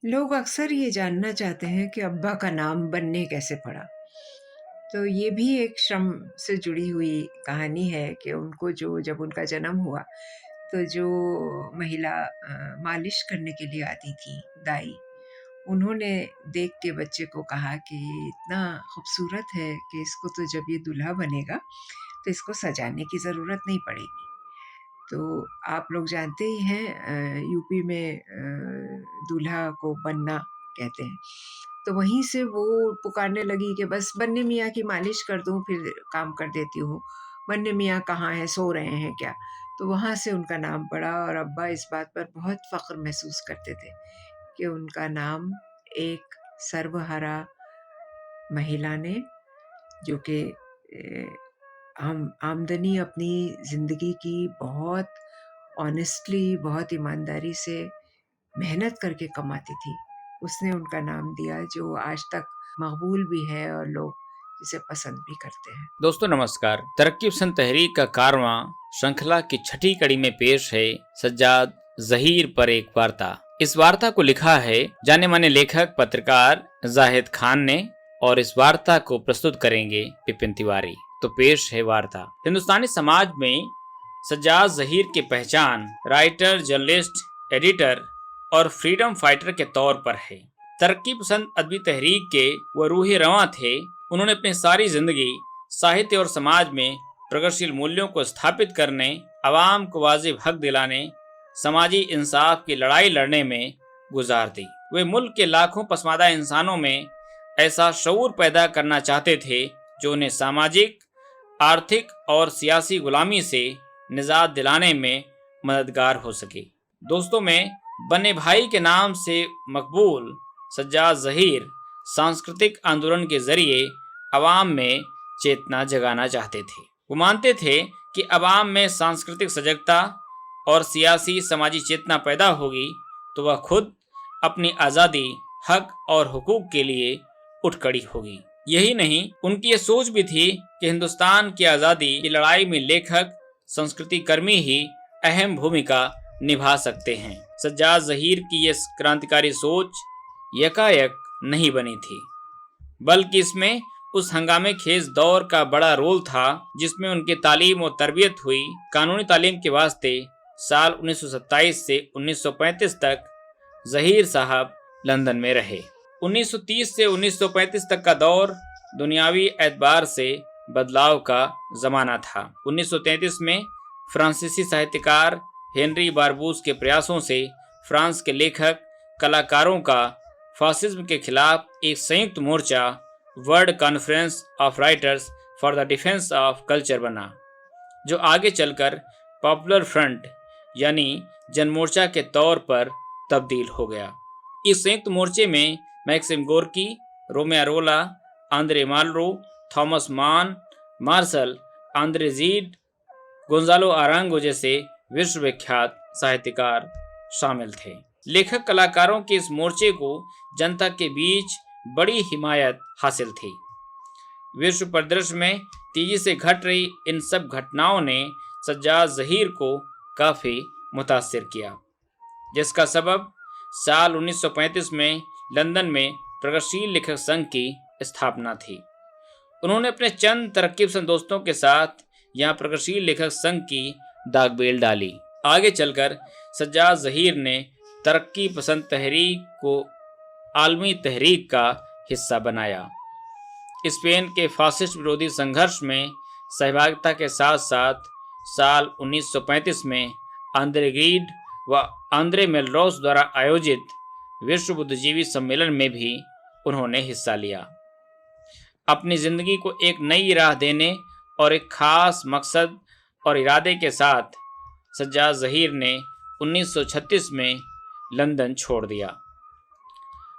लोग अक्सर ये जानना चाहते हैं कि अब्बा का नाम बन्ने कैसे पड़ा। तो ये भी एक श्रम से जुड़ी हुई कहानी है कि उनको जो जब उनका जन्म हुआ, तो जो महिला मालिश करने के लिए आती थी, दाई, उन्होंने देख के बच्चे को कहा कि ये इतना खूबसूरत है कि इसको तो जब ये दूल्हा बनेगा, तो इसको सजाने की ज़रूरत नहीं पड़ेगी। तो आप लोग जानते ही हैं यूपी में दूल्हा को बन्ना कहते हैं। तो वहीं से वो पुकारने लगी कि बस बन्ने मियाँ की मालिश कर दूँ फिर काम कर देती हूँ। बन्ने मियाँ कहाँ हैं, सो रहे हैं क्या? तो वहाँ से उनका नाम पड़ा और अब्बा इस बात पर बहुत फ़ख्र महसूस करते थे कि उनका नाम एक सर्वहारा महिला ने, जो कि आमदनी अपनी ज़िंदगी की बहुत ऑनेस्टली, बहुत ईमानदारी से मेहनत करके कमाती थी, उसने उनका नाम दिया जो आज तक मकबूल भी है और लोग इसे पसंद भी करते हैं। दोस्तों नमस्कार। तरक्की पसंद तहरीक का कारवां श्रृंखला की छठी कड़ी में पेश है सज्जाद जहीर पर एक वार्ता। इस वार्ता को लिखा है जाने माने लेखक पत्रकार जाहिद खान ने और इस वार्ता को प्रस्तुत करेंगे विपिन तिवारी। तो पेश है वार्ता। हिंदुस्तानी समाज में सज्जाद जहीर की पहचान राइटर, जर्नलिस्ट, एडिटर और फ्रीडम फाइटर के तौर पर है। तरक्की पसंद अदबी तहरीक के वह रूहे रवां थे। उन्होंने अपनी सारी जिंदगी साहित्य और समाज में प्रगतिशील मूल्यों को स्थापित करने, आवाम को वाजिब हक दिलाने, समाजी इंसाफ की लड़ाई लड़ने में गुजार दी। वे मुल्क के लाखों पसमानदा इंसानों में ऐसा शऊर पैदा करना चाहते थे जो उन्हें सामाजिक, आर्थिक और सियासी गुलामी से निजात दिलाने में मददगार हो सके। दोस्तों में बन्ने भाई के नाम से मकबूल सज्जाद जहीर सांस्कृतिक आंदोलन के जरिए अवाम में चेतना जगाना चाहते थे। वो मानते थे कि अवाम में सांस्कृतिक सजगता और सियासी समाजी चेतना पैदा होगी तो वह खुद अपनी आज़ादी, हक और हुकूक के लिए उठ खड़ी होगी। यही नहीं, उनकी ये सोच भी थी कि हिंदुस्तान की आज़ादी की लड़ाई में लेखक, संस्कृति कर्मी ही अहम भूमिका निभा सकते हैं। सज्जाद जहीर की ये क्रांतिकारी सोच यकायक नहीं बनी थी, बल्कि इसमें उस हंगामे खेज दौर का बड़ा रोल था जिसमें उनकी तालीम और तरबियत हुई। कानूनी तालीम के वास्ते साल 1927 से 1935 तक जहीर साहब लंदन में रहे। 1930 से 1935 तक का दौर दुनियावी एतबार से बदलाव का जमाना था। 1933 में फ्रांसीसी साहित्यकार हेनरी बारबूस के प्रयासों से फ्रांस के लेखक कलाकारों का फासिज्म के खिलाफ एक संयुक्त मोर्चा World Conference of Writers for the Defence of Culture बना, जो आगे चलकर पॉपुलर फ्रंट यानी जनमोर्चा के तौर पर तब्दील हो गया। इस संयुक्त मोर्चे में मैक्सिम गोर्की, रोमियो अरोला, Andre Malraux, Thomas Mann, Marshall, Andre Gide, Gonzalo Arango जैसे विश्वविख्यात साहित्यकार शामिल थे। लेखक कलाकारों के इस मोर्चे को जनता के बीच बड़ी हिमायत हासिल थी। विश्व परिदृश्य में तेजी से घट रही इन सब घटनाओं ने सज्जाद जहीर को काफी मुतासिर किया, जिसका सबब साल 1935 में लंदन में प्रगतिशील लेखक संघ की स्थापना थी। उन्होंने अपने चंद तरक्की पसंद दोस्तों के साथ यहाँ प्रगतिशील लेखक संघ की दागबेल डाली। आगे चलकर सज्जाद जहीर ने तरक्की पसंद तहरीक को आलमी तहरीक का हिस्सा बनाया। स्पेन के फासिस्ट विरोधी संघर्ष में सहभागिता के साथ साथ साल 1935 में आंद्रे गीड व आंद्रे मेलरोस द्वारा आयोजित विश्व बुद्धिजीवी सम्मेलन में भी उन्होंने हिस्सा लिया। अपनी जिंदगी को एक नई राह देने और एक खास मकसद और इरादे के साथ सज्जाद जहीर ने 1936 में लंदन छोड़ दिया।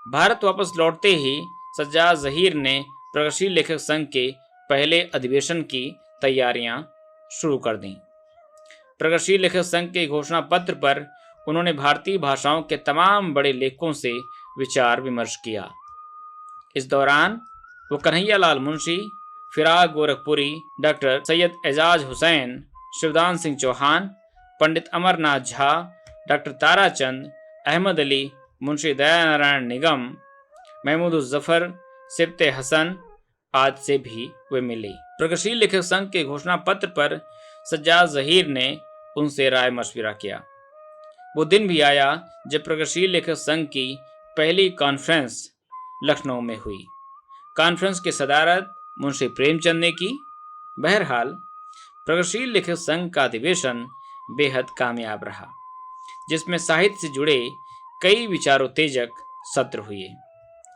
भारत वापस लौटते ही सज्जाद जहीर ने प्रगतिशील लेखक संघ के पहले अधिवेशन की तैयारियां शुरू कर दी। प्रगतिशील लेखक संघ के घोषणा पत्र पर उन्होंने भारतीय भाषाओं के तमाम बड़े लेखकों से विचार विमर्श किया। इस दौरान वो कन्हैयालाल मुंशी, फिराक गोरखपुरी, डॉक्टर सैयद एजाज हुसैन, शिवदान सिंह चौहान, पंडित अमरनाथ झा, डॉक्टर ताराचंद, अहमद अली मुंशी दयानारायण निगम, महमूद जफर, सिब्ते हसन आदि से भी वे मिले। प्रगतिशील लेखक संघ के घोषणा पत्र पर सज्जाद जहीर ने उनसे राय मशविरा किया। वो दिन भी आया जब प्रगतिशील लेखक संघ की पहली कॉन्फ्रेंस लखनऊ में हुई। कॉन्फ्रेंस की सदारत मुंशी प्रेमचंद ने की। बहरहाल प्रगतिशील लेखक संघ का अधिवेशन बेहद कामयाब रहा, जिसमें साहित्य से जुड़े कई विचारोत्तेजक सत्र हुए।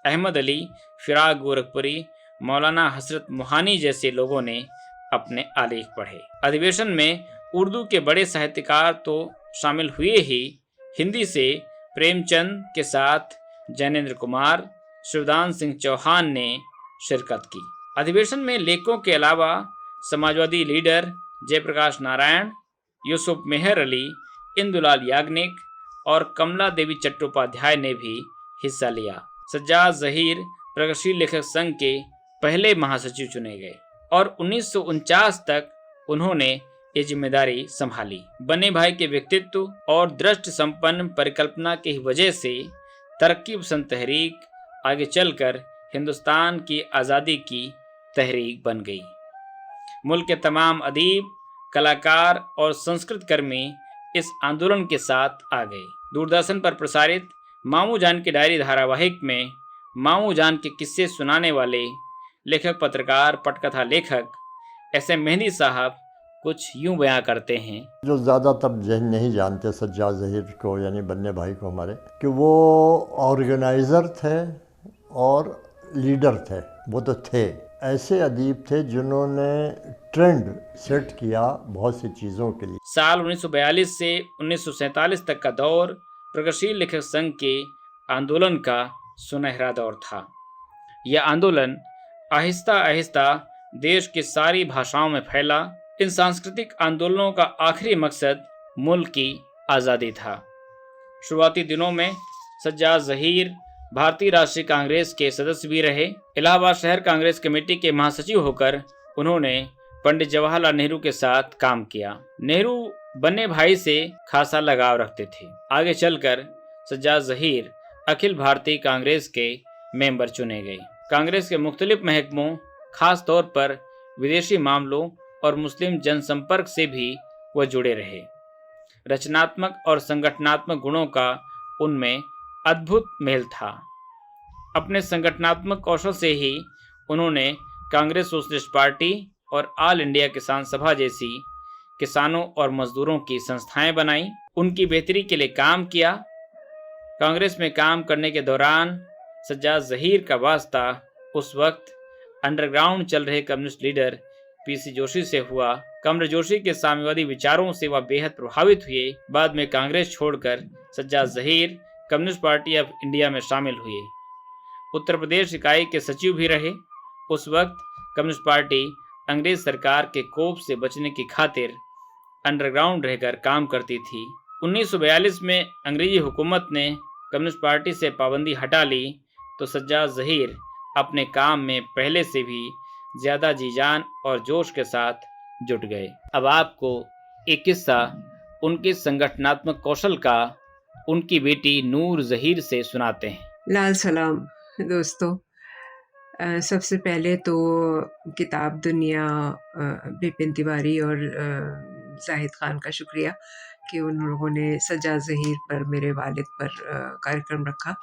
अहमद अली, फिराक गोरखपुरी, मौलाना हसरत मोहानी जैसे लोगों ने अपने आलेख पढ़े। अधिवेशन में उर्दू के बड़े साहित्यकार तो शामिल हुए ही, हिंदी से प्रेमचंद के साथ जैनेन्द्र कुमार, शिवदान सिंह चौहान ने शिरकत की। अधिवेशन में लेखकों के अलावा समाजवादी लीडर जयप्रकाश नारायण, यूसुफ मेहर अली, इंदुलाल याग्निक और कमला देवी चट्टोपाध्याय ने भी हिस्सा लिया। सज्जाद जहीर प्रगतिशील लेखक संघ के पहले महासचिव चुने गए और 1949 तक उन्होंने ये जिम्मेदारी संभाली। बन्ने भाई के व्यक्तित्व और दृष्टि संपन्न परिकल्पना की वजह से तरक्की पसंद तहरीक आगे चलकर हिंदुस्तान की आज़ादी की तहरीक बन गई। मुल्क के तमाम अदीब, कलाकार और संस्कृत कर्मी इस आंदोलन के साथ आ गए। दूरदर्शन पर प्रसारित मामू जान की डायरी धारावाहिक में मामू जान के किस्से सुनाने वाले लेखक, पत्रकार, पटकथा लेखक ऐसे मेहंदी साहब कुछ यूं बयां करते हैं। जो ज़्यादातर जहन नहीं जानते सज्जाद ज़हीर को, यानी बन्ने भाई को हमारे, कि वो ऑर्गेनाइज़र थे और लीडर थे। वो तो थे, ऐसे अदीब थे जिन्होंने ट्रेंड सेट किया बहुत सी चीज़ों के लिए। साल 1942 से 1947 तक का दौर प्रगतिशील लेखक संघ के आंदोलन का सुनहरा दौर था। यह आंदोलन आहिस्ता आहिस्ता देश की सारी भाषाओं में फैला। इन सांस्कृतिक आंदोलनों का आखिरी मकसद मुल्क की आज़ादी था। शुरुआती दिनों में सज्जाद जहीर भारतीय राष्ट्रीय कांग्रेस के सदस्य भी रहे। इलाहाबाद शहर कांग्रेस कमेटी के महासचिव होकर उन्होंने पंडित जवाहरलाल नेहरू के साथ काम किया। नेहरू बन्ने भाई से खासा लगाव रखते थे। आगे चलकर सज्जाद जहीर अखिल भारतीय कांग्रेस के मेंबर चुने गए। कांग्रेस के मुख्तलिफ महकमों, खास तौर पर विदेशी मामलों और मुस्लिम जनसंपर्क से भी वह जुड़े रहे। रचनात्मक और संगठनात्मक गुणों का उनमें अद्भुत मेल था। अपने संगठनात्मक कौशल से ही उन्होंने कांग्रेस सोशलिस्ट पार्टी और ऑल इंडिया किसान सभा जैसी किसानों और मजदूरों की संस्थाएं बनाई, उनकी बेहतरी के लिए काम किया। कांग्रेस में काम करने के दौरान सज्जाद जहीर का वास्ता उस वक्त अंडरग्राउंड चल रहे कम्युनिस्ट लीडर पीसी जोशी से हुआ। कमर जोशी के साम्यवादी विचारों से वह बेहद प्रभावित हुए। बाद में कांग्रेस छोड़कर Sajjad Zaheer communist party of India में शामिल हुए। उत्तर प्रदेश इकाई के सचिव भी रहे। उस वक्त कम्युनिस्ट पार्टी अंग्रेज सरकार के कोप से बचने की खातिर अंडरग्राउंड रहकर काम करती थी। 1942 में अंग्रेजी हुकूमत ने कम्युनिस्ट पार्टी से पाबंदी हटा ली तो सज्जाद जहीर अपने काम में पहले से भी ज़्यादा जीजान और जोश के साथ जुट गए। अब आपको एक किस्सा उनके संगठनात्मक कौशल का उनकी बेटी नूर जहीर से सुनाते हैं। लाल सलाम दोस्तों। सबसे पहले तो किताब दुनिया, बिपिन तिवारी और जाहिद खान का शुक्रिया कि उन लोगों ने सज्जाद जहीर पर, मेरे वालिद पर कार्यक्रम रखा।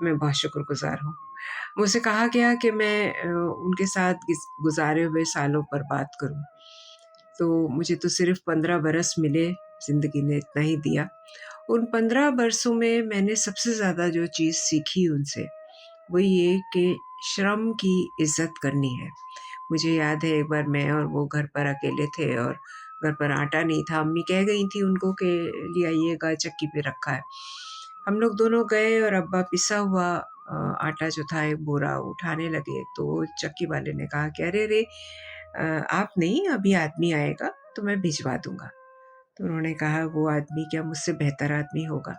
मैं बहुत शुक्रगुजार हूँ। मुझसे कहा गया कि मैं उनके साथ गुजारे हुए सालों पर बात करूँ, तो मुझे तो सिर्फ 15 बरस मिले, ज़िंदगी ने इतना ही दिया। उन 15 बरसों में मैंने सबसे ज़्यादा जो चीज़ सीखी उनसे वो ये कि श्रम की इज़्ज़त करनी है। मुझे याद है एक बार मैं और वो घर पर अकेले थे और घर पर आटा नहीं था। अम्मी कह गई थी उनको कि ले आइएगा, चक्की पे रखा है। हम लोग दोनों गए और अब्बा पिसा हुआ आटा जो था एक बोरा उठाने लगे तो चक्की वाले ने कहा कि अरे रे, आप नहीं, अभी आदमी आएगा तो मैं भिजवा दूंगा। तो उन्होंने कहा वो आदमी क्या मुझसे बेहतर आदमी होगा।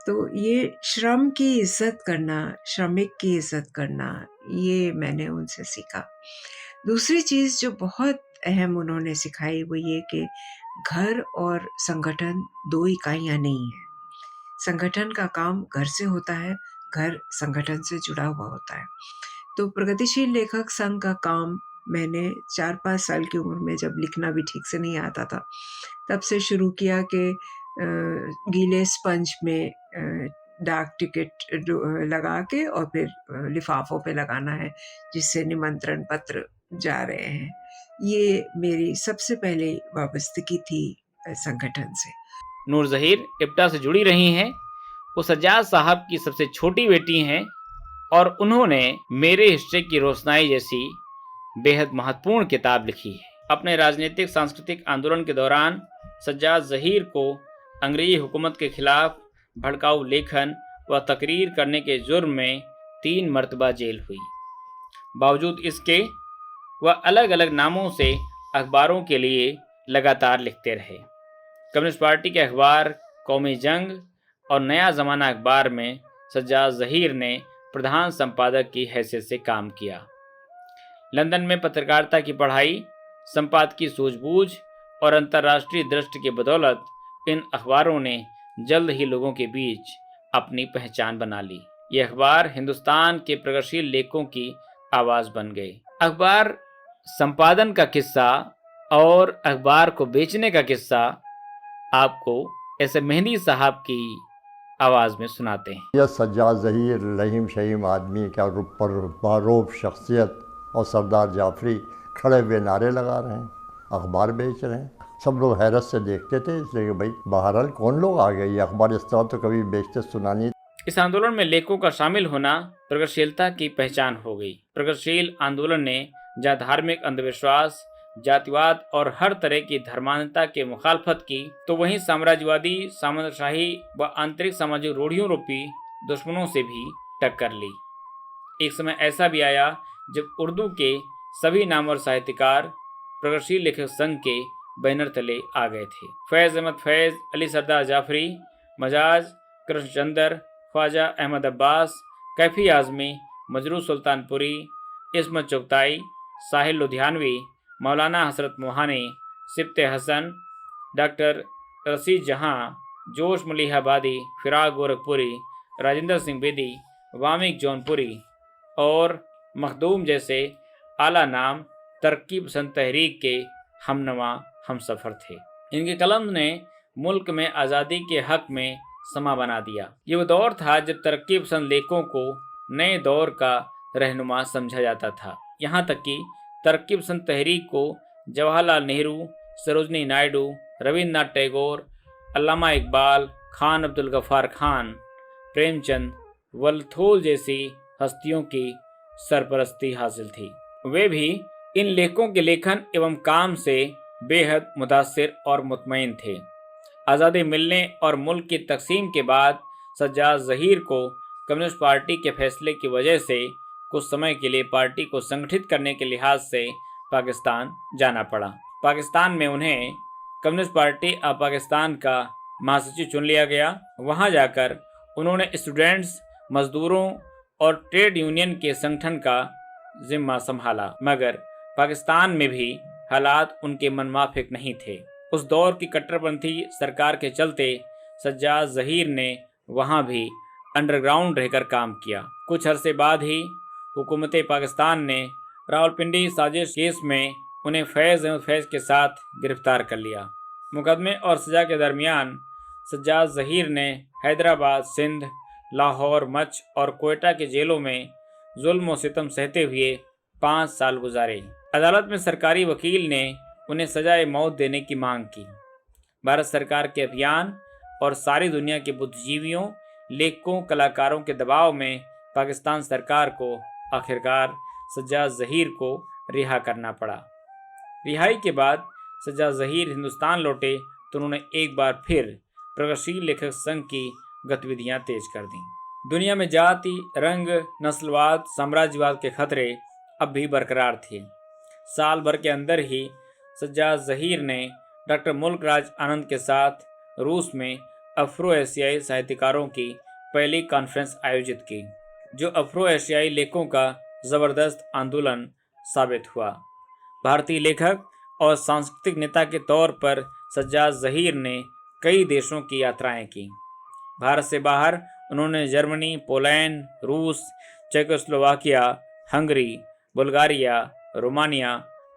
तो ये श्रम की इज़्ज़त करना, श्रमिक की इज़्ज़त करना, ये मैंने उनसे सीखा। दूसरी चीज़ जो बहुत अहम उन्होंने सिखाई वो ये कि घर और संगठन 2 इकाइयाँ नहीं हैं। संगठन का काम घर से होता है, घर संगठन से जुड़ा हुआ होता है। तो प्रगतिशील लेखक संघ का काम मैंने 4-5 साल की उम्र में, जब लिखना भी ठीक से नहीं आता था, तब से शुरू किया कि गीले स्पंज में डाक टिकट लगा के और फिर लिफाफों पे लगाना है जिससे निमंत्रण पत्र जा रहे हैं। ये मेरी सबसे पहली वाबस्तगी थी संगठन से। नूर ज़हीर इप्टा से जुड़ी रही हैं। वो सज्जाद साहब की सबसे छोटी बेटी हैं और उन्होंने मेरे हिस्से की रोशनाई जैसी बेहद महत्वपूर्ण किताब लिखी है। अपने राजनीतिक सांस्कृतिक आंदोलन के दौरान सज्जाद ज़हीर को अंग्रेजी हुकूमत के खिलाफ भड़काऊ लेखन व तकरीर करने के जुर्म में 3 मरतबा जेल हुई। बावजूद इसके वह अलग अलग नामों से अखबारों के लिए लगातार लिखते रहे। कम्युनिस्ट पार्टी के अखबार कौमी जंग और नया ज़माना अखबार में सज्जाद ज़हीर ने प्रधान संपादक की हैसियत से काम किया। लंदन में पत्रकारिता की पढ़ाई, संपादकीय सूझबूझ और अंतर्राष्ट्रीय दृष्टि की बदौलत इन अखबारों ने जल्द ही लोगों के बीच अपनी पहचान बना ली। ये अखबार हिंदुस्तान के प्रगतिशील लेखकों की आवाज़ बन गए। अखबार संपादन का किस्सा और अखबार को बेचने का किस्सा आपको ऐसे मेहंदी साहब की आवाज़ में सुनाते हैं। यह सज्जाद ज़हीर लहीम शहीम आदमी का पर बारोब शख्सियत और सरदार जाफरी खड़े हुए नारे लगा रहे हैं, अखबार बेच रहे हैं। सब लोग हैरत से देखते थे, इसलिए भाई बहरहाल कौन लोग आ गए, ये अखबार इस तरह तो कभी बेचते सुना नहीं। इस आंदोलन में लेखकों का शामिल होना प्रगतिशीलता की पहचान हो गई। प्रगतिशील आंदोलन ने जहाँ धार्मिक अंधविश्वास, जातिवाद और हर तरह की धर्मांधता के मुखालफत की, तो वहीं साम्राज्यवादी, सामंतशाही व आंतरिक सामाजिक रूढ़ियों रूपी दुश्मनों से भी टक्कर ली। एक समय ऐसा भी आया जब उर्दू के सभी नामवर साहित्यकार प्रगतिशील लेखक संघ के बैनर तले आ गए थे। फैज़ अहमद फैज़, अली सरदार जाफरी, मजाज, कृष्णचंद्र, ख्वाजा अहमद अब्बास, कैफी आज़मी, मजरू सुल्तानपुरी, इस्मत चुगताई, साहिल लुधियानवी, मौलाना हसरत मोहानी, सिब्ते हसन, डॉक्टर रशीद जहां, जोश मलिहाबादी, फिराक गोरखपुरी, राजेंद्र सिंह बेदी, वामिक जौनपुरी और मखदूम जैसे आला नाम तरक्की पसंद तहरीक के हमनवा हमसफ़र थे। इनके कलम ने मुल्क में आज़ादी के हक में समा बना दिया। ये वो दौर था जब तरक्की पसंद लेखकों को नए दौर का रहनुमा समझा जाता था। यहाँ तक कि तरक्की पसंद तहरीक को जवाहरलाल नेहरू, सरोजनी नायडू, रविन्द्रनाथ टैगोर, अल्लामा इकबाल, खान अब्दुल गफ्फार खान, प्रेमचंद, वलथोल जैसी हस्तियों की सरपरस्ती हासिल थी। वे भी इन लेखकों के लेखन एवं काम से बेहद मुतासिर और मुतमईन थे। आज़ादी मिलने और मुल्क की तकसीम के बाद सज्जाद ज़हीर को कम्युनिस्ट पार्टी के फैसले की वजह से कुछ समय के लिए पार्टी को संगठित करने के लिहाज से पाकिस्तान जाना पड़ा। पाकिस्तान में उन्हें कम्युनिस्ट पार्टी ऑफ पाकिस्तान का महासचिव चुन लिया गया। वहां जाकर उन्होंने स्टूडेंट्स, मजदूरों और ट्रेड यूनियन के संगठन का जिम्मा संभाला, मगर पाकिस्तान में भी हालात उनके मनमाफिक नहीं थे। उस दौर की कट्टरपंथी सरकार के चलते सज्जाद ज़हीर ने वहां भी अंडरग्राउंड रहकर काम किया। कुछ अरसे बाद ही हुकूमत पाकिस्तान ने रावलपिंडी साजिश केस में उन्हें फैज़ अहमद फैज़ के साथ गिरफ्तार कर लिया। मुकदमे और सज़ा के दरमियान सज्जाद ज़हीर ने हैदराबाद, सिंध, लाहौर, मच और कोयटा के जेलों में जुल्म और सितम सहते हुए 5 साल गुजारे। अदालत में सरकारी वकील ने उन्हें सजाए मौत देने की मांग की। भारत सरकार के अभियान और सारी दुनिया के बुद्धिजीवियों, लेखकों, कलाकारों के दबाव में पाकिस्तान सरकार को आखिरकार सज्जाद ज़हीर को रिहा करना पड़ा। रिहाई के बाद सज्जाद ज़हीर हिंदुस्तान लौटे तो उन्होंने एक बार फिर प्रगतिशील लेखक संघ की गतिविधियां तेज कर दी। दुनिया में जाति, रंग, नस्लवाद, साम्राज्यवाद के खतरे अब भी बरकरार थे। साल भर के अंदर ही सज्जाद ज़हीर ने डॉक्टर मुल्क राज आनंद के साथ रूस में अफ्रो एशियाई साहित्यकारों की पहली कॉन्फ्रेंस आयोजित की, जो अफ्रो एशियाई लेखकों का ज़बरदस्त आंदोलन साबित हुआ। भारतीय लेखक और सांस्कृतिक नेता के तौर पर सज्जाद ज़हीर ने कई देशों की यात्राएं की। भारत से बाहर उन्होंने जर्मनी, पोलैंड, रूस, चेकोस्लोवाकिया, हंगरी, बुल्गारिया, रोमानिया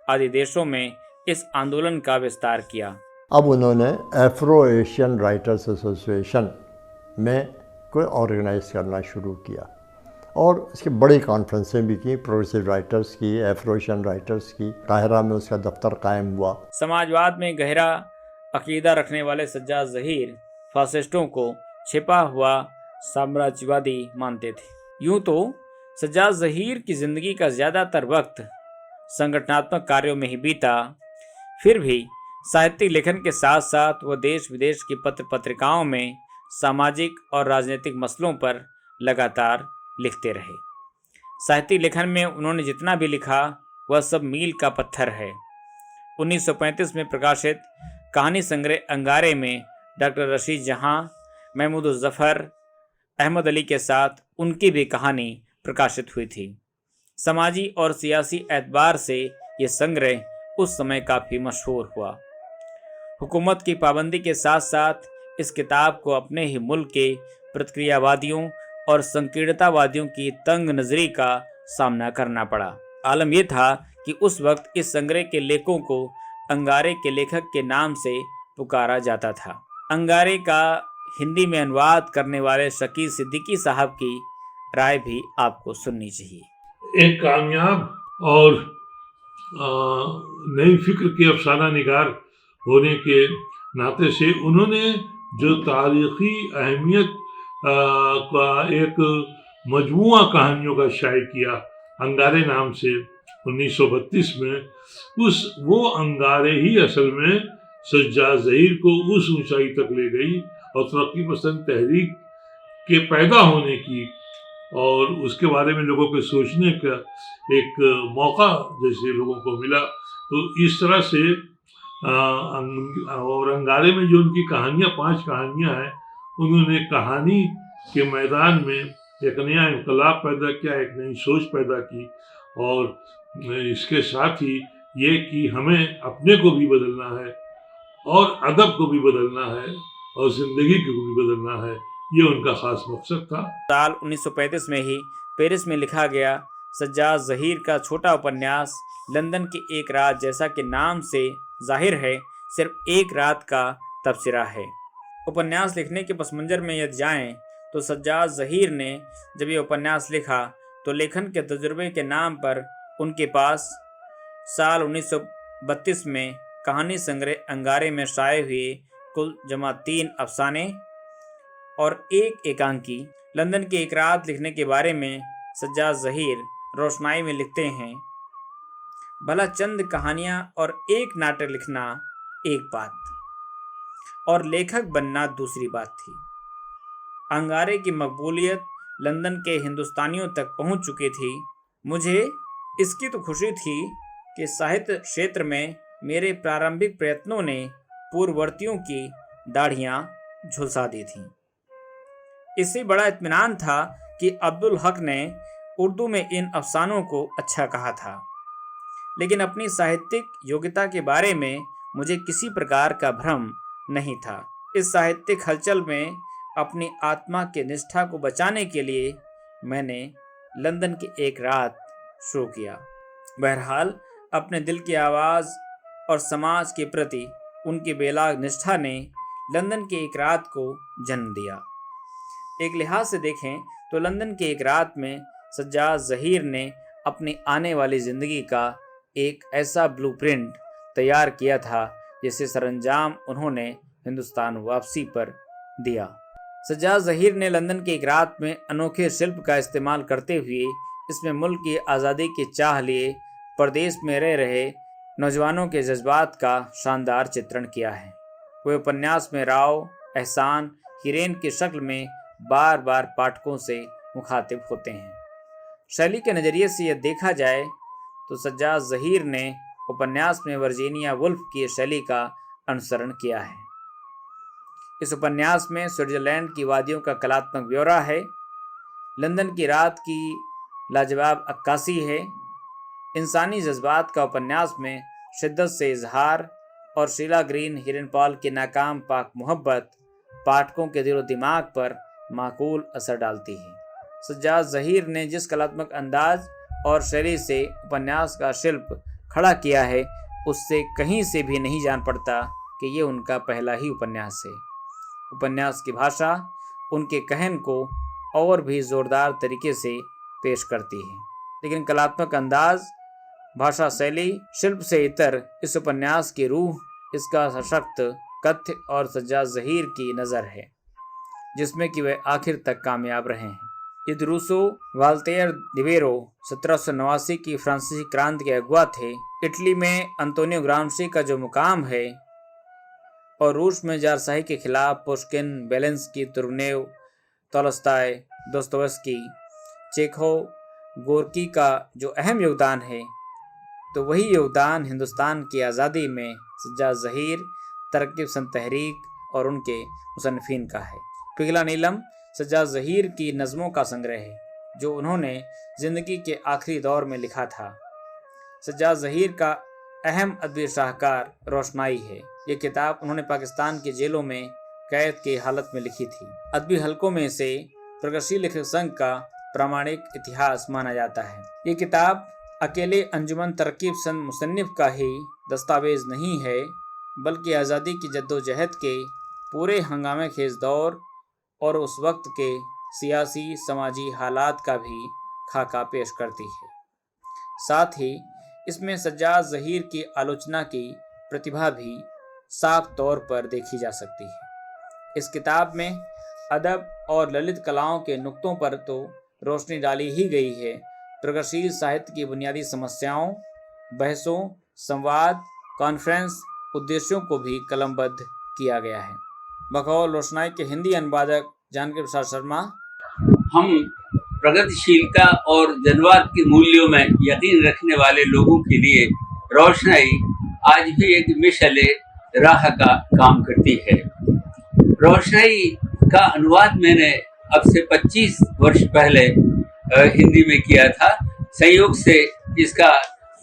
आदि देशों में इस आंदोलन का विस्तार किया। अब उन्होंने एफ्रो एशियन राइटर्स एसोसिएशन में कोई ऑर्गेनाइज करना शुरू किया और इसकी बड़ी कॉन्फ्रेंसें भी की, प्रोग्रेसिव राइटर्स की, एफ्रो एशियन राइटर्स की। काहिरा में उसका दफ्तर कायम हुआ। समाजवाद में गहरा अकीदा रखने वाले सज्जाद ज़हीर फासिस्टों को छिपा हुआ साम्राज्यवादी मानते थे। यूं तो सज्जाद ज़हीर की जिंदगी का ज्यादातर वक्त संगठनात्मक कार्यों में ही बीता, फिर भी साहित्यिक लेखन के साथ साथ वह देश विदेश की पत्र पत्रिकाओं में सामाजिक और राजनीतिक मसलों पर लगातार लिखते रहे। साहित्यिक लेखन में उन्होंने जितना भी लिखा वह सब मील का पत्थर है। 1935 में प्रकाशित कहानी संग्रह अंगारे में डॉक्टर रशीद जहां, महमूद उज़ ज़फ़र, अहमद अली के साथ उनकी भी कहानी प्रकाशित हुई थी। समाजी और सियासी एतबार से ये संग्रह उस समय काफ़ी मशहूर हुआ। हुकूमत की पाबंदी के साथ साथ इस किताब को अपने ही मुल्क के प्रतिक्रियावादियों और संकीर्णतावादियों की तंग नज़री का सामना करना पड़ा। आलम यह था कि उस वक्त इस संग्रह के लेखों को अंगारे के लेखक के नाम से पुकारा जाता था। अंगारे का हिंदी में अनुवाद करने वाले शकील सिद्दीकी साहब की राय भी आपको सुननी चाहिए। एक कामयाब और नई फिक्र के अफसाना निगार होने के नाते से उन्होंने जो तारीखी अहमियत का एक मजमुआ कहानियों का शाये किया अंगारे नाम से 1932 में, वो अंगारे ही असल में सज्जाद ज़हीर को उस ऊंचाई तक ले गई और तरक्की पसंद तहरीक के पैदा होने की और उसके बारे में लोगों के सोचने का एक मौका जैसे लोगों को मिला। तो इस तरह से और अंगारे में जो उनकी कहानियाँ 5 कहानियाँ हैं, उन्होंने कहानी के मैदान में एक नया इनकलाब पैदा किया, एक नई सोच पैदा की और इसके साथ ही ये कि हमें अपने को भी बदलना है और अदब को भी बदलना है और ज़िंदगी को भी बदलना है, ये उनका खास मकसद था। साल 1935 में ही पेरिस में लिखा गया सज्जाद ज़हीर का छोटा उपन्यास लंदन की एक रात, जैसा कि नाम से जाहिर है सिर्फ एक रात का तबसरा है। उपन्यास लिखने के पस मंजर में यदि जाएं तो सज्जाद ज़हीर ने जब ये उपन्यास लिखा तो लेखन के तजुर्बे के नाम पर उनके पास साल 1932 में कहानी संग्रह अंगारे में शाये हुए कुल जमा 3 अफसाने और एक एकांकी लंदन की एक रात लिखने के बारे में सज्जाद ज़हीर रोशनाई में लिखते हैं, भला चंद कहानियाँ और एक नाटक लिखना एक बात और लेखक बनना दूसरी बात थी। अंगारे की मकबूलियत लंदन के हिंदुस्तानियों तक पहुंच चुकी थी। मुझे इसकी तो खुशी थी कि साहित्य क्षेत्र में मेरे प्रारंभिक प्रयत्नों ने पूर्ववर्तियों की दाढ़ियाँ झुलसा दी थीं। इससे बड़ा इत्मीनान था कि अब्दुल हक ने उर्दू में इन अफसानों को अच्छा कहा था, लेकिन अपनी साहित्यिक योग्यता के बारे में मुझे किसी प्रकार का भ्रम नहीं था। इस साहित्यिक हलचल में अपनी आत्मा की निष्ठा को बचाने के लिए मैंने लंदन की एक रात शुरू किया। बहरहाल अपने दिल की आवाज़ और समाज के प्रति उनकी बेलाग निष्ठा ने लंदन की एक रात को जन्म दिया। एक लिहाज से देखें तो लंदन की एक रात में सज्जाद ज़हीर ने अपनी आने वाली ज़िंदगी का एक ऐसा ब्लूप्रिंट तैयार किया था जिसे सरंजाम उन्होंने हिंदुस्तान वापसी पर दिया। सज्जाद ज़हीर ने लंदन की एक रात में अनोखे शिल्प का इस्तेमाल करते हुए इसमें मुल्क की आज़ादी की चाह लिए परदेश में रह रहे नौजवानों के जज्बात का शानदार चित्रण किया है। वे उपन्यास में राव, एहसान, हिरेन की शक्ल में बार बार पाठकों से मुखातिब होते हैं। शैली के नज़रिए से यह देखा जाए तो सज्जाद ज़हीर ने उपन्यास में वर्जीनिया वुल्फ की शैली का अनुसरण किया है। इस उपन्यास में स्विट्ज़रलैंड की वादियों का कलात्मक ब्यौरा है, लंदन की रात की लाजवाब अक्कासी है, इंसानी जज्बात का उपन्यास में शिद्दत से इजहार और शीला ग्रीन हिरन पॉल की नाकाम पाक मोहब्बत, पाठकों के दिलो दिमाग पर माकूल असर डालती है। सज्जाद ज़हीर ने जिस कलात्मक अंदाज और शैली से उपन्यास का शिल्प खड़ा किया है, उससे कहीं से भी नहीं जान पड़ता कि ये उनका पहला ही उपन्यास है। उपन्यास की भाषा उनके कहन को और भी ज़ोरदार तरीके से पेश करती है, लेकिन कलात्मक अंदाज, भाषा शैली, शिल्प से इतर इस उपन्यास की रूह, इसका सशक्त कथ्य और सज्जाद ज़हीर की नज़र है, जिसमें कि वे आखिर तक कामयाब रहे हैं। इद रूसो वाल्तेयर दिवेरो 1789 की फ्रांसीसी क्रांति के अगुआ थे। इटली में अंतोनियो ग्राम्शी का जो मुकाम है और रूस में जारशाही के खिलाफ Pushkin, Belinsky, Turgenev, Tolstoy, Dostoevsky, Chekhov, Gorky का जो अहम योगदान है, तो वही योगदान हिंदुस्तान की आज़ादी में सज्जाद ज़हीर, तरक्की-पसंद तहरीक और उनके मुसन्निफीन का है। पिघला नीलम सज्जाद ज़हीर की नज़मों का संग्रह है, जो उन्होंने ज़िंदगी के आखिरी दौर में लिखा था। सज्जाद ज़हीर का अहम अदबी शाहकार रोशनाई है। ये किताब उन्होंने पाकिस्तान की जेलों में कैद की हालत में लिखी थी। अदबी हलकों में से प्रगतिशील लेखक संघ का प्रामाणिक इतिहास माना जाता है। ये किताब अकेले अंजुमन तरक्की-पसंद मुसन्निफ का ही दस्तावेज नहीं है, बल्कि आज़ादी की जद्दोजहद के पूरे हंगामे खेज दौर और उस वक्त के सियासी समाजी हालात का भी खाका पेश करती है। साथ ही इसमें सज्जाद ज़हीर की आलोचना की प्रतिभा भी साफ तौर पर देखी जा सकती है। इस किताब में अदब और ललित कलाओं के नुक्तों पर तो रोशनी डाली ही गई है, प्रगतिशील साहित्य की बुनियादी समस्याओं, बहसों, संवाद, कॉन्फ्रेंस उद्देश्यों को भी कलमबद्ध किया गया है। बकौल रोशनाई के हिंदी अनुवादक जानकी प्रसाद शर्मा, हम प्रगतिशीलता और जनवाद के मूल्यों में यकीन रखने वाले लोगों के लिए रोशनाई आज भी एक मिशले राह का काम करती है। रोशनाई का अनुवाद मैंने अब से 25 वर्ष पहले हिंदी में किया था। संयोग से इसका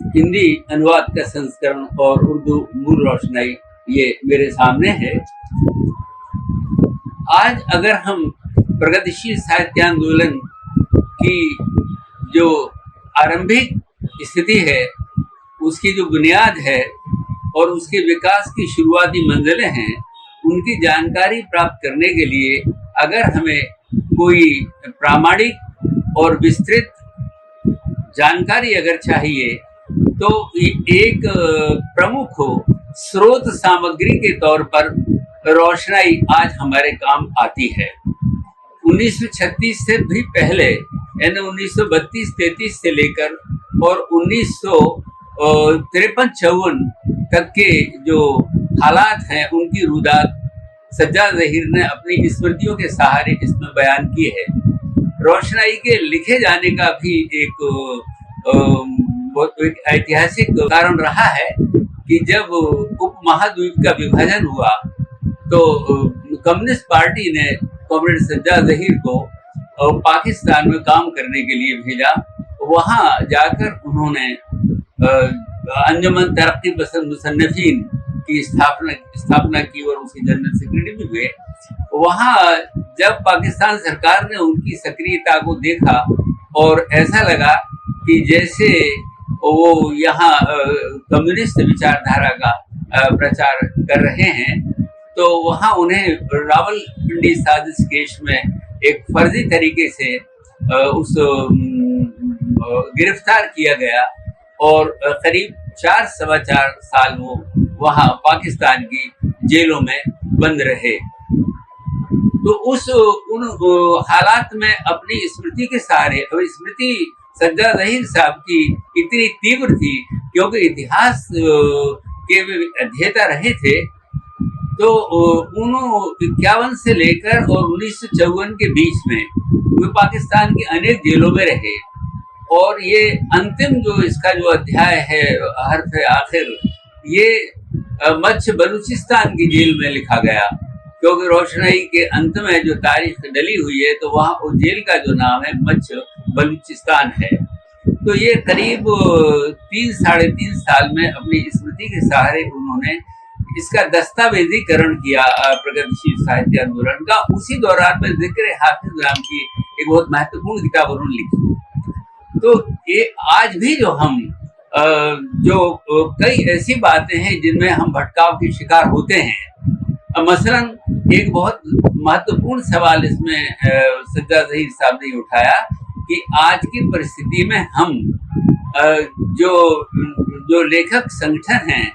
हिंदी अनुवाद का संस्करण और उर्दू मूल रोशनाई ये मेरे सामने है। आज अगर हम प्रगतिशील साहित्य आंदोलन की जो आरंभिक स्थिति है, उसकी जो बुनियाद है और उसके विकास की शुरुआती मंजिलें हैं, उनकी जानकारी प्राप्त करने के लिए अगर हमें कोई प्रामाणिक और विस्तृत जानकारी अगर चाहिए, तो एक प्रमुख स्रोत सामग्री के तौर पर रोशनाई आज हमारे काम आती है। 1936 से भी पहले यानी 1932-33 से लेकर और 1953-54 तक के जो हालात हैं, उनकी रुदात सज्जाद ज़हीर ने अपनी स्मृतियों के सहारे इसमें बयान की है। रोशनाई के लिखे जाने का भी एक ऐतिहासिक कारण रहा है कि जब उपमहाद्वीप का विभाजन हुआ तो कम्युनिस्ट पार्टी ने कॉमरेड सज्जाद ज़हीर को पाकिस्तान में काम करने के लिए भेजा। वहां जाकर उन्होंने अंजुमन तरक्की-पसंद मुसन्निफीन की स्थापना की और उसके जनरल सेक्रेटरी भी हुए। वहां जब पाकिस्तान सरकार ने उनकी सक्रियता को देखा और ऐसा लगा कि जैसे वो यहाँ कम्युनिस्ट विचारधारा का प्रचार कर रहे हैं, तो वहाँ उन्हें रावलपिंडी साजिश केस में एक फर्जी तरीके से गिरफ्तार किया गया और करीब 4-4.25 साल वो वहाँ पाकिस्तान की जेलों में बंद रहे। तो उन हालात में अपनी स्मृति के सहारे, और स्मृति सज्जाद ज़हीर साहब की इतनी तीव्र थी क्योंकि इतिहास के वे अध्येता रहे थे, तो 1951 से लेकर और 1954 के बीच में वे पाकिस्तान की अनेक जेलों में रहे। और ये अंतिम जो इसका जो अध्याय है, हर्फ आखिर, ये मच्छ बलूचिस्तान की जेल में लिखा गया, क्योंकि रोशनाई के अंत में जो तारीख डली हुई है तो वहाँ उस जेल का जो नाम है मच्छ बलूचिस्तान है। तो ये करीब 3-3.5 साल में अपनी स्मृति के सहारे उन्होंने इसका दस्तावेजीकरण किया प्रगतिशील साहित्य आंदोलन का। उसी दौरान में जिक्र हाफिज नाम की एक बहुत महत्वपूर्ण किताब उन्होंने लिखी। तो ये आज भी जो हम जो कई ऐसी बातें हैं जिनमें हम भटकाव के शिकार होते हैं। मसलन एक बहुत महत्वपूर्ण सवाल इसमें सज्जाद ज़हीर साहब ने उठाया कि आज की परिस्थिति में हम जो जो लेखक संगठन हैं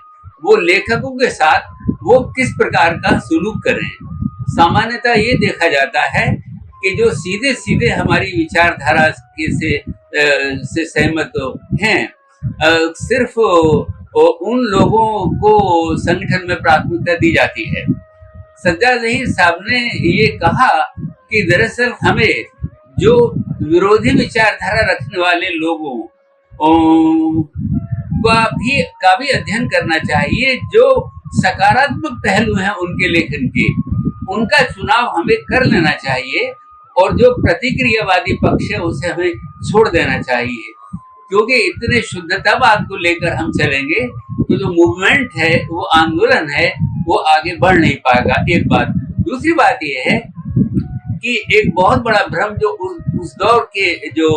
वो लेखकों के साथ वो किस प्रकार का सुलूक करें। सामान्यतः ये देखा जाता है कि जो सीधे सीधे हमारी विचारधारा के से सहमत हैं, सिर्फ उन लोगों को संगठन में प्राथमिकता दी जाती है। सज्जाद ज़हीर साहब ने ये कहा कि दरअसल हमें जो विरोधी विचारधारा रखने वाले लोगों का भी अध्ययन करना चाहिए। जो सकारात्मक पहलू हैं उनके लेखन के, उनका चुनाव हमें कर लेना चाहिए, और जो प्रतिक्रियावादी पक्ष है उसे हमें छोड़ देना चाहिए। क्योंकि इतने शुद्धतावाद को लेकर हम चलेंगे तो जो मूवमेंट है, वो आंदोलन है, वो आगे बढ़ नहीं पाएगा। एक बात। दूसरी बात यह है कि एक बहुत बड़ा भ्रम जो उस दौर के जो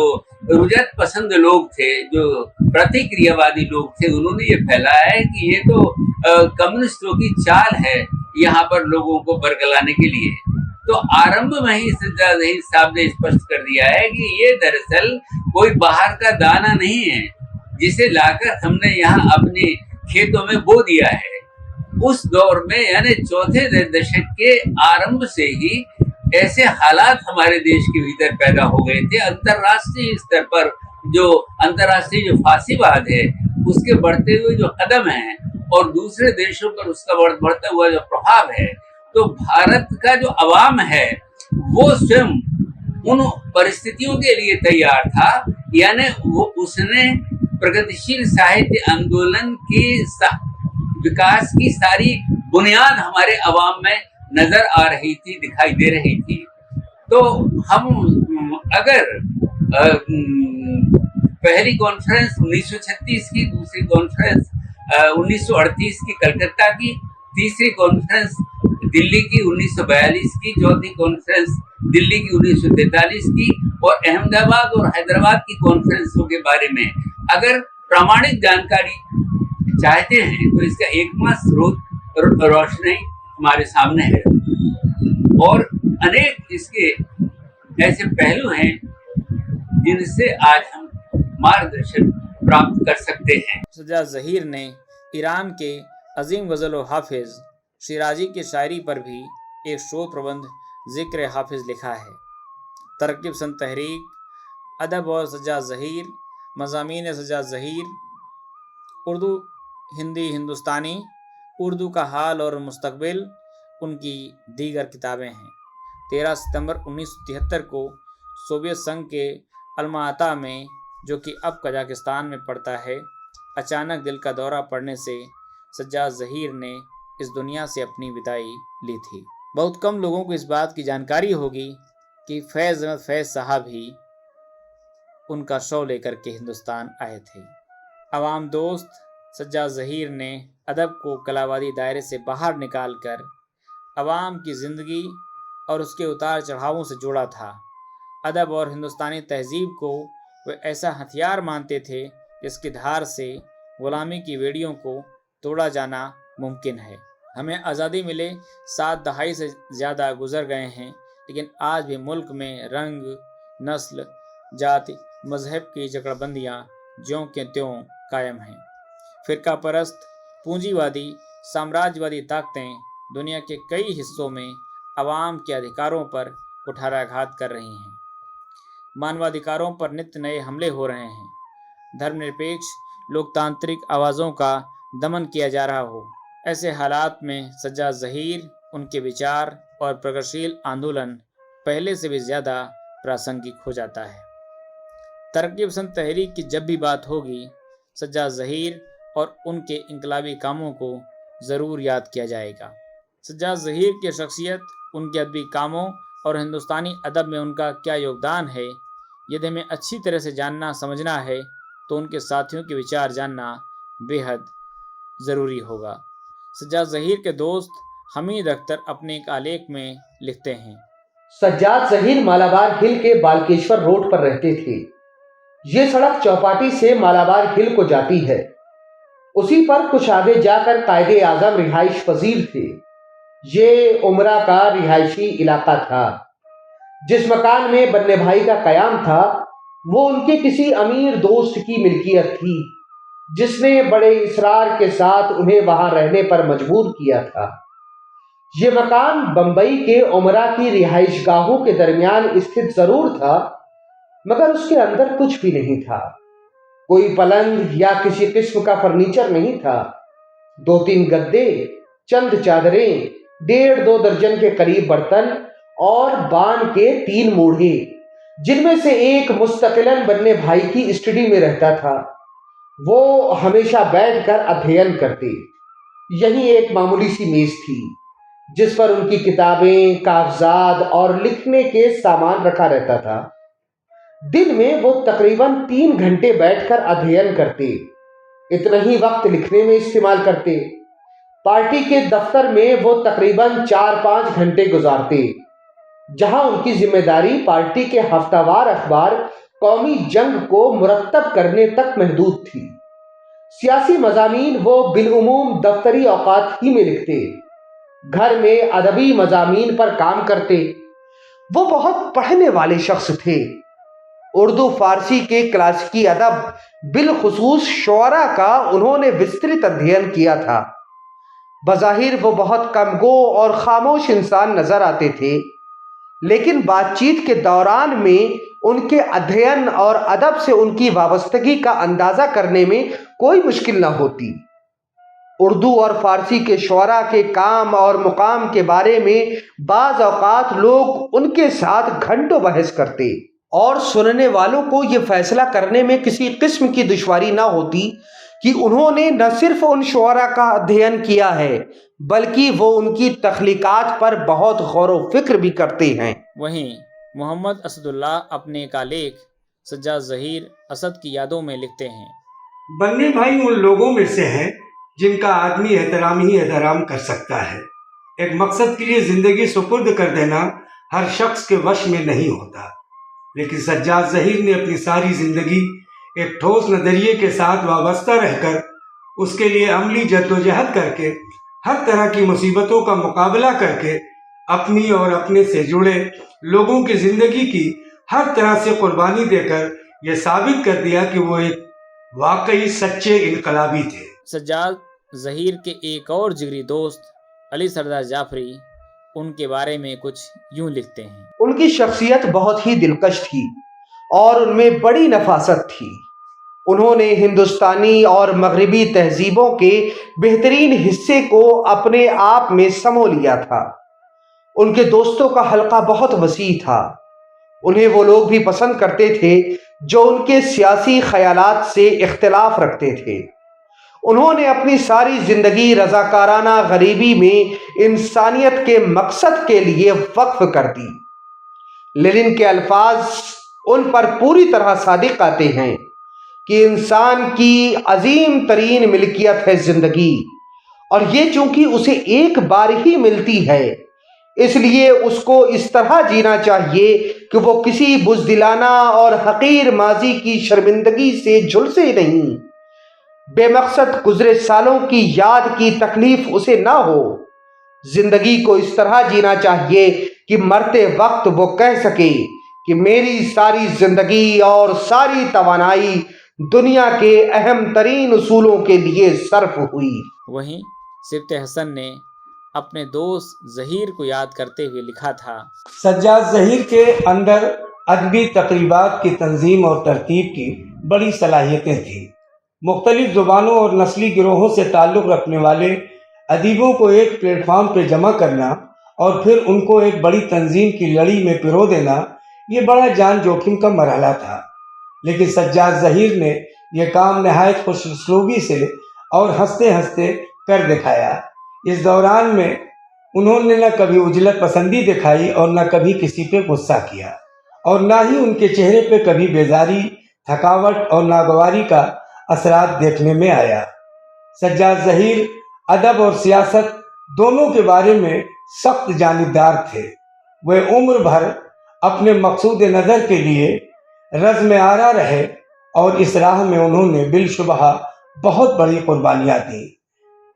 रुजत पसंद लोग थे, जो प्रतिक्रियावादी लोग थे, उन्होंने ये फैलाया है कि ये तो कम्युनिस्टों की चाल है यहाँ पर लोगों को बरगलाने के लिए। तो आरंभ में ही सज्जाद ज़हीर साहब ने स्पष्ट कर दिया है कि ये दरअसल कोई बाहर का दाना नहीं है जिसे लाकर हमने यहाँ अपने खेतों में बो दिया है। उस दौर में यानी चौथे दशक के आरंभ से ही ऐसे हालात हमारे देश के भीतर पैदा हो गए थे। अंतर्राष्ट्रीय स्तर पर जो अंतर्राष्ट्रीय जो फांसीवाद है उसके बढ़ते हुए जो कदम है और दूसरे देशों पर उसका बढ़ता हुआ जो प्रभाव है, तो भारत का जो अवाम है वो स्वयं उन परिस्थितियों के लिए तैयार था। यानी वो उसने प्रगतिशील साहित्य आंदोलन के विकास की सारी बुनियाद हमारे अवाम में नजर आ रही थी, दिखाई दे रही थी। तो हम अगर पहली कॉन्फ्रेंस 1936 की, दूसरी कॉन्फ्रेंस 1938 की कलकत्ता की, तीसरी कॉन्फ्रेंस दिल्ली की 1942 की, चौथी कॉन्फ्रेंस दिल्ली की 1943 की, और अहमदाबाद और हैदराबाद की कॉन्फ्रेंसों के बारे में अगर प्रामाणिक जानकारी चाहते हैं तो इसका एकमात्र स्रोत रोशनी हमारे सामने है। और अनेक इसके ऐसे पहलू हैं जिनसे आज हम मार्गदर्शन प्राप्त कर सकते हैं। सज्जाद ज़हीर ने ईरान के अजीम गज़ल व हाफिज शिराजी की शायरी पर भी एक शोध प्रबंध ज़िक्र हाफिज लिखा है। तरक्की पसंद तहरीक, अदब और सज्जाद ज़हीर, मज़ामीन सज्जाद ज़हीर, उर्दू हिंदी हिंदुस्तानी, उर्दू का हाल और मुस्तकबिल उनकी दीगर किताबें हैं। 13 सितंबर 1973 को सोवियत संघ के अल्मा-अता में, जो कि अब कजाकिस्तान में पड़ता है, अचानक दिल का दौरा पड़ने से सज्जाद ज़हीर ने इस दुनिया से अपनी विदाई ली थी। बहुत कम लोगों को इस बात की जानकारी होगी कि फैज़ अहमद फैज़ साहब ही उनका शव लेकर के हिंदुस्तान आए थे। अवाम दोस्त सज्जाद ज़हीर ने अदब को कलावादी दायरे से बाहर निकालकर अवाम की ज़िंदगी और उसके उतार चढ़ावों से जोड़ा था। अदब और हिंदुस्तानी तहजीब को वे ऐसा हथियार मानते थे जिसकी धार से ग़ुलामी की वेड़ियों को तोड़ा जाना मुमकिन है। हमें आज़ादी मिले 7 दहाई से ज़्यादा गुजर गए हैं, लेकिन आज भी मुल्क में रंग, नस्ल, जाति, मज़हब की जकड़बंदियाँ ज्यों के त्यों कायम हैं। फ़िरका परस्त, पूंजीवादी, साम्राज्यवादी ताकतें दुनिया के कई हिस्सों में अवाम के अधिकारों पर कुठाराघात कर रही हैं। मानवाधिकारों पर नित्य नए हमले हो रहे हैं। धर्मनिरपेक्ष लोकतांत्रिक आवाज़ों का दमन किया जा रहा हो। ऐसे हालात में सज्जाद ज़हीर, उनके विचार और प्रगतिशील आंदोलन पहले से भी ज़्यादा प्रासंगिक हो जाता है। तरक्की पसंद तहरीक की जब भी बात होगी, सज्जाद ज़हीर और उनके इनकलाबी कामों को ज़रूर याद किया जाएगा। सज्जाद ज़हीर की शख्सियत, उनके अदबी कामों और हिंदुस्तानी अदब में उनका क्या योगदान है, यदि हमें अच्छी तरह से जानना समझना है तो उनके साथियों के विचार जानना बेहद ज़रूरी होगा। सज्जाद जहीर के दोस्त हमीद अख्तर अपने एक आलेख में लिखते हैं, सज्जाद जहीर मालाबार हिल के बालकेश्वर रोड पर रहते थे। ये सड़क चौपाटी से मालाबार हिल को जाती है। उसी पर कुछ आगे जाकर कायदे आजम रिहाइश पजीर थे। ये उमरा का रिहायशी इलाका था। जिस मकान में बन्ने भाई का कयाम था वो उनके किसी अमीर दोस्त की मिल्कियत थी, जिसने बड़े इसरार के साथ उन्हें वहां रहने पर मजबूर किया था। ये मकान बंबई के उमरा की रिहाइश गाहों के दरमियान स्थित जरूर था, मगर उसके अंदर कुछ भी नहीं था। कोई पलंग या किसी किस्म का फर्नीचर नहीं था। 2-3 गद्दे, चंद चादरें, 1.5-2 दर्जन के करीब बर्तन और बान के 3 मूढ़े, जिनमें से एक मुस्तकिलन बन्ने भाई की स्टडी में रहता था। वो हमेशा बैठकर अध्ययन करते। यही एक मामूली सी मेज थी जिस पर उनकी किताबें, कागजात और लिखने के सामान रखा रहता था। दिन में वो तकरीबन 3 घंटे बैठकर अध्ययन करते। इतना ही वक्त लिखने में इस्तेमाल करते। पार्टी के दफ्तर में वो तकरीबन 4-5 घंटे गुजारते, जहां उनकी जिम्मेदारी पार्टी के हफ्तावार अखबार कौमी जंग को मुरत्तब करने तक महदूद थी। सियासी मजामीन वो बिलउमूम दफ्तरी औकात ही में लिखते। घर में अदबी मजामीन पर काम करते। वो बहुत पढ़ने वाले शख्स थे। उर्दू फारसी के क्लासिकी अदब, बिलखुसूस शुअरा का उन्होंने विस्तृत अध्ययन किया था। बज़ाहिर वो बहुत कमगो और खामोश इंसान नजर आते थे, लेकिन बातचीत के दौरान में उनके अध्ययन और अदब से उनकी वाबस्तगी का अंदाजा करने में कोई मुश्किल न होती। उर्दू और फारसी के शुअरा के काम और मुकाम के बारे में बाज़ औक़ात लोग उनके साथ घंटों बहस करते और सुनने वालों को ये फैसला करने में किसी किस्म की दुश्वारी ना होती कि उन्होंने न सिर्फ उन शुअरा का अध्ययन किया है, बल्कि वो उनकी तख्लीकात पर बहुत गौर व फिक्र भी करते हैं। वहीं मोहम्मद असदुल्लाह अपने एक आलेख सज्जाद ज़हीर असद की यादों में लिखते हैं, बन्ने भाई उन लोगों में से हैं जिनका आदमी एहतराम ही एहतराम कर सकता है। एक मकसद के लिए ज़िंदगी सुपुर्द कर देना हर शख्स के वश में नहीं होता, लेकिन सज्जाद ज़हीर ने अपनी सारी ज़िंदगी एक ठोस नज़रिए के साथ वाबस्ता रहकर उसके लिए अमली जद्दोजहद करके हर तरह की मुसीबतों का मुकाबला करके अपनी और अपने से जुड़े लोगों की ज़िंदगी की हर तरह से कुर्बानी देकर यह साबित कर दिया कि वो एक वाकई सच्चे इनकलाबी थे। सज्जाद ज़हीर के एक और जिगरी दोस्त अली सरदार जाफरी उनके बारे में कुछ यूं लिखते हैं, उनकी शख्सियत बहुत ही दिलकश थी और उनमें बड़ी नफासत थी। उन्होंने हिंदुस्तानी और मगरिबी तहजीबों के बेहतरीन हिस्से को अपने आप में समो लिया था। उनके दोस्तों का हल्का बहुत वसी था। उन्हें वो लोग भी पसंद करते थे जो उनके सियासी ख्यालात से इख्तिलाफ रखते थे। उन्होंने अपनी सारी जिंदगी रजाकाराना गरीबी में इंसानियत के मकसद के लिए वक्फ कर दी। लेनिन के अल्फाज उन पर पूरी तरह सादिक आते हैं कि इंसान की अजीम तरीन मिल्कियत है जिंदगी, और ये चूंकि उसे एक बार ही मिलती है, इसलिए उसको इस तरह जीना चाहिए कि वो किसी बुज़दिलाना और हकीर माजी की शर्मिंदगी से झुलसे नहीं। बेमकसद गुजरे सालों की याद की तकलीफ उसे ना हो। जिंदगी को इस तरह जीना चाहिए कि मरते वक्त वो कह सके कि मेरी सारी जिंदगी और सारी तवानाई दुनिया के अहम तरीन उसूलों के लिए सर्फ हुई। वहीं सिफ्त हसन ने अपने दोस्त ज़हीर को याद करते हुए लिखा था, सज्जाद ज़हीर के अंदर अदबी तकरीबात की तंजीम और तरतीब की बड़ी सलाहियतें थीं। मुख्तलिफ ज़ुबानों और नस्ली गिरोहों से ताल्लुक़ रखने वाले अदीबों को एक प्लेटफार्म पर जमा करना और फिर उनको एक बड़ी तंजीम की लड़ी में पिरो देना, ये बड़ा जान जोखिम का मरहला था। लेकिन सज्जाद ज़हीर ने यह काम नहायत खुशउस्लूबी से और हंसते हंसते कर दिखाया। इस दौरान में उन्होंने न कभी उजलत पसंदी दिखाई और न कभी किसी पे गुस्सा किया, और ना ही उनके चेहरे पे कभी बेजारी, थकावट और नागवारी का असरात देखने में आया। सज्जाद ज़हीर अदब और सियासत दोनों के बारे में सख्त जानिबदार थे। वे उम्र भर अपने मकसूद नज़र के लिए रज़्म आरा रहे और इस राह में उन्होंने बिलशुबहा बहुत बड़ी कुर्बानियाँ दी।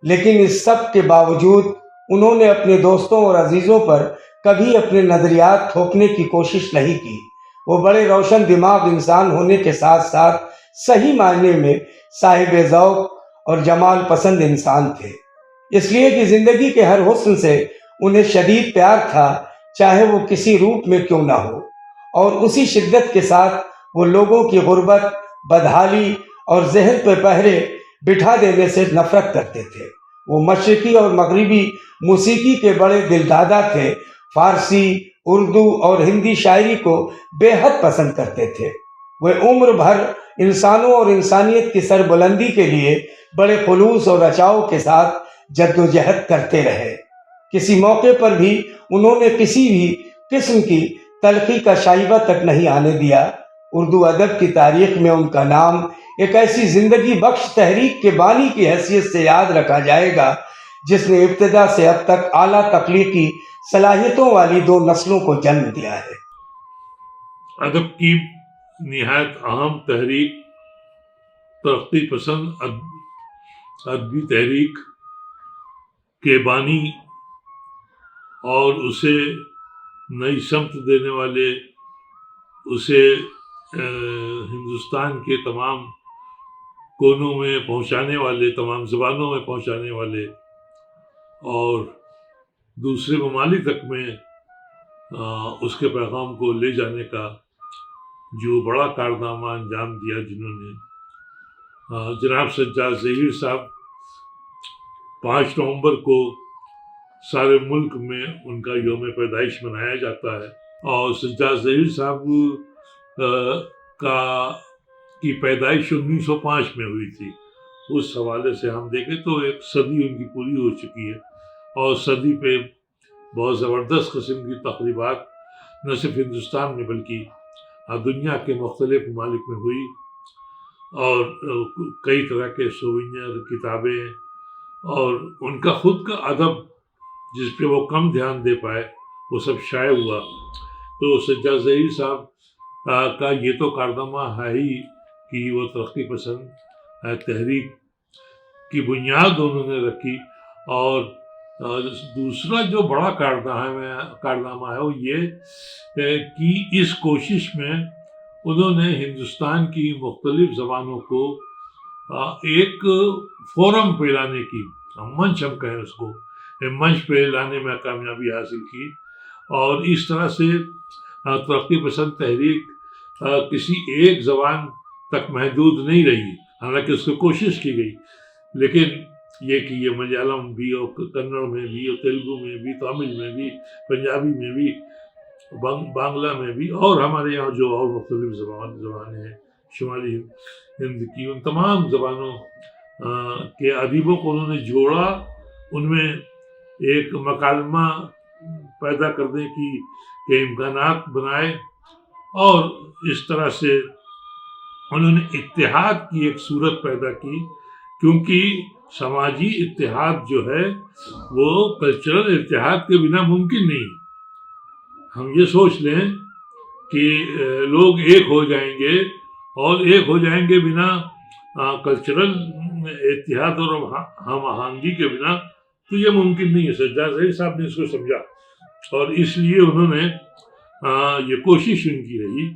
लेकिन इस सब के बावजूद उन्होंने अपने दोस्तों और अजीज़ों पर कभी अपने नज़रियात थोपने की कोशिश नहीं की। वो बड़े रोशन दिमाग इंसान होने के साथ साथ सही मायने में साहिब ज़ौक़ और जमाल पसंद इंसान थे, इसलिए कि ज़िंदगी के हर हुस्न से उन्हें शदीद प्यार था, चाहे वो किसी रूप में क्यों ना हो। और उसी शिद्दत के साथ वो लोगों की गुर्बत, बदहाली और जहन पर पहरे बिठा देने से नफरत करते थे। वो मशरकी और मगरिबी मौसीकी के बड़े दिलदादा थे। फारसी, उर्दू और हिंदी शायरी को बेहद पसंद करते थे। वे उम्र भर इंसानों और इंसानियत की सरबुलंदी के लिए बड़े खुलूस और रचाव के साथ जद्दोजहद करते रहे। किसी मौके पर भी उन्होंने किसी भी किस्म की तलखी का शाइबा तक नहीं आने दिया। उर्दू अदब की तारीख में उनका नाम एक ऐसी जिंदगी बख्श तहरीक के बानी की हैसियत से याद रखा जाएगा जिसने इब्तिदा से अब तक आला तख्लीकी सलाहियतों वाली दो नस्लों को जन्म दिया है। अदब की निहायत अहम तहरीक तरक्की पसंद अदबी तहरीक के बानी और उसे नई समत देने वाले, उसे हिंदुस्तान के तमाम कोनों में पहुंचाने वाले, तमाम ज़बानों में पहुंचाने वाले और दूसरे ममालिक तक में उसके पैगाम को ले जाने का जो बड़ा कारनामा अंजाम दिया, जिन्होंने जनाब सज्जाद ज़हीर साहब 5 नवंबर को सारे मुल्क में उनका यौम पैदाइश मनाया जाता है। और सज्जाद ज़हीर साहब की पैदाइश 1905 में हुई थी। उस हवाले से हम देखें तो एक सदी उनकी पूरी हो चुकी है और सदी पे बहुत ज़बरदस्त किस्म की तक़रीबात न सिर्फ हिंदुस्तान में बल्कि दुनिया के मुख्तलिफ ममालिक में हुई और कई तरह के सोविनियर, किताबें और उनका ख़ुद का अदब जिस पे वो कम ध्यान दे पाए वो सब शाये हुआ। तो सज्जाद ज़हीर साहब का ये तो कारनामा है ही कि वो तरक्की पसंद तहरीक की बुनियाद उन्होंने रखी। और दूसरा जो बड़ा कारनामा है वो ये कि इस कोशिश में उन्होंने हिंदुस्तान की मुख्तलिफ ज़बानों को एक फोरम पे लाने की, मंच हम कहें उसको, मंच पे लाने में कामयाबी हासिल की। और इस तरह से तरक्की पसंद तहरीक किसी एक ज़बान तक महदूद नहीं रही, हालांकि उसकी कोशिश की गई, लेकिन ये कि ये मलयालम भी और कन्नड़ में भी और तेलुगु में भी, तमिल में भी, पंजाबी में भी, बांग्ला में भी और हमारे यहाँ जो और मुख्तलिफ ज़बानें हैं शुमाली हिंद की, उन तमाम ज़बानों के अदीबों को उन्होंने जोड़ा, उनमें एक मकालमा पैदा करने के इम्कानात बनाए और इस तरह से उन्होंने इत्तेहाद की एक सूरत पैदा की। क्योंकि समाजी इत्तेहाद जो है वो कल्चरल इत्तेहाद के बिना मुमकिन नहीं। हम ये सोच लें कि लोग एक हो जाएंगे और एक हो जाएंगे बिना कल्चरल इत्तेहाद और हम आहंगी के बिना, तो ये मुमकिन नहीं है। सज्जाद ज़हीर साहब ने इसको समझा और इसलिए उन्होंने ये कोशिश उनकी रही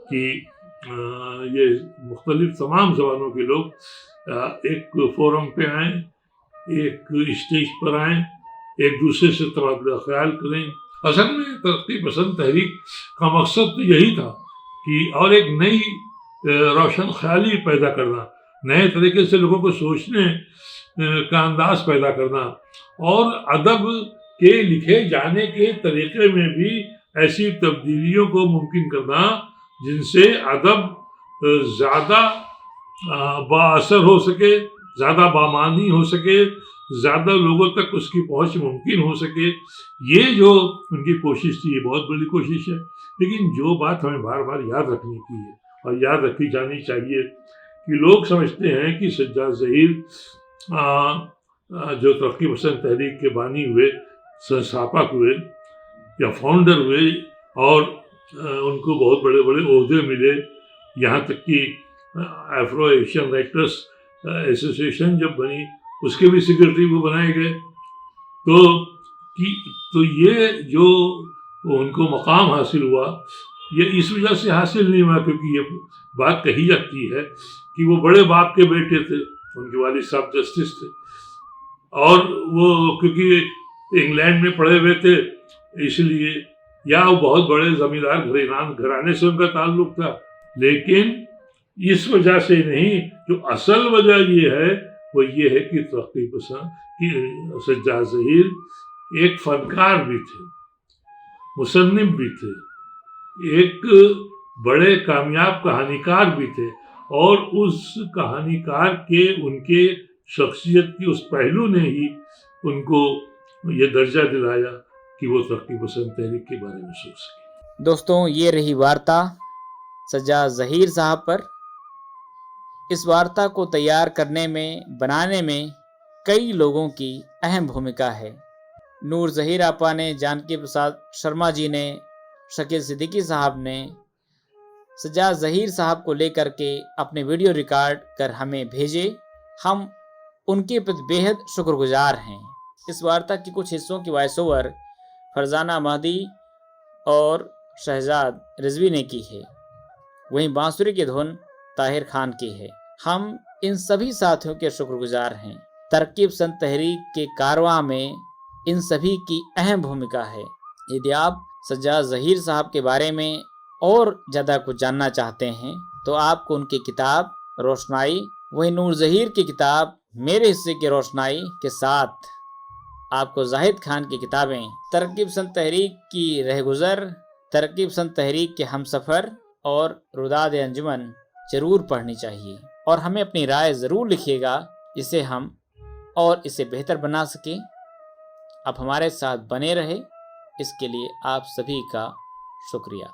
कि ये मुख्तलिफ तमाम ज़बानों के लोग एक फोरम पे आएँ, एक स्टेज पर आएँ, एक दूसरे से तबादला ख्याल करें। असल में तरक्की पसंद तहरीक का मकसद तो यही था कि और एक नई रोशन ख्याली पैदा करना, नए तरीके से लोगों को सोचने का अंदाज पैदा करना और अदब के लिखे जाने के तरीके में भी ऐसी तब्दीलियों को मुमकिन करना जिनसे अदब ज़्यादा बाअसर हो सके, ज़्यादा बामानी हो सके, ज़्यादा लोगों तक उसकी पहुंच मुमकिन हो सके। ये जो उनकी कोशिश थी, ये बहुत बड़ी कोशिश है। लेकिन जो बात हमें बार बार याद रखने की है और याद रखी जानी चाहिए कि लोग समझते हैं कि सज्जाद ज़हीर जो तरक्की पसंद तहरीक के बानी हुए, संस्थापक हुए या फाउंडर हुए, और उनको बहुत बड़े बड़े ओहदे मिले। यहाँ तक कि अफ्रो एशियन राइटर्स एसोसिएशन जब बनी, उसके भी सेक्रेटरी वो बनाए गए। तो ये जो उनको मकाम हासिल हुआ, ये इस वजह से हासिल नहीं हुआ क्योंकि ये बात कही जाती है कि वो बड़े बाप के बेटे थे, उनके वालिद साहब जस्टिस थे, और वो क्योंकि इंग्लैंड में पढ़े हुए थे इसलिए, या वो बहुत बड़े जमींदार घराने से उनका ताल्लुक था। लेकिन इस वजह से नहीं, जो असल वजह ये है वो ये है कि तरक्की पसंद कि सज्जाद ज़हीर एक फनकार भी थे, मुसन्निफ भी थे, एक बड़े कामयाब कहानीकार भी थे, और उस कहानीकार के उनके शख्सियत की उस पहलू ने ही उनको ये दर्जा दिलाया कि वो तरक्की पसंद तहरीक के बारे में सोच सके। दोस्तों, ये रही वार्ता सज्जाद ज़हीर साहब पर। इस वार्ता को तैयार करने में, बनाने में कई लोगों की अहम भूमिका है। नूर ज़हीर आपा ने, जानकी प्रसाद शर्मा जी ने, शकील सिद्दीकी साहब ने सज्जाद ज़हीर साहब को लेकर के अपने वीडियो रिकॉर्ड कर हमें भेजे। हम उनके प्रति बेहद शुक्रगुजार हैं। इस वार्ता के कुछ हिस्सों की वॉइस ओवर फरजाना महदी और शहजाद रिजवी ने की है, वहीं बांसुरी की धुन ताहिर खान की है। हम इन सभी साथियों के शुक्रगुजार हैं। तरक्की पसंद तहरीक के कारवां में इन सभी की अहम भूमिका है। यदि आप सज्जाद ज़हीर साहब के बारे में और ज़्यादा कुछ जानना चाहते हैं तो आपको उनकी किताब रोशनाई, वही नूर ज़हीर की किताब मेरे हिस्से की रोशनाई के साथ आपको जाहिद खान की किताबें तरक्की पसंद तहरीक की रहगुजर, तरक्की पसंद तहरीक के हमसफ़र और रुदाद अंजुमन ज़रूर पढ़नी चाहिए। और हमें अपनी राय ज़रूर लिखिएगा जिससे हम और इसे बेहतर बना सकें। आप हमारे साथ बने रहे, इसके लिए आप सभी का शुक्रिया।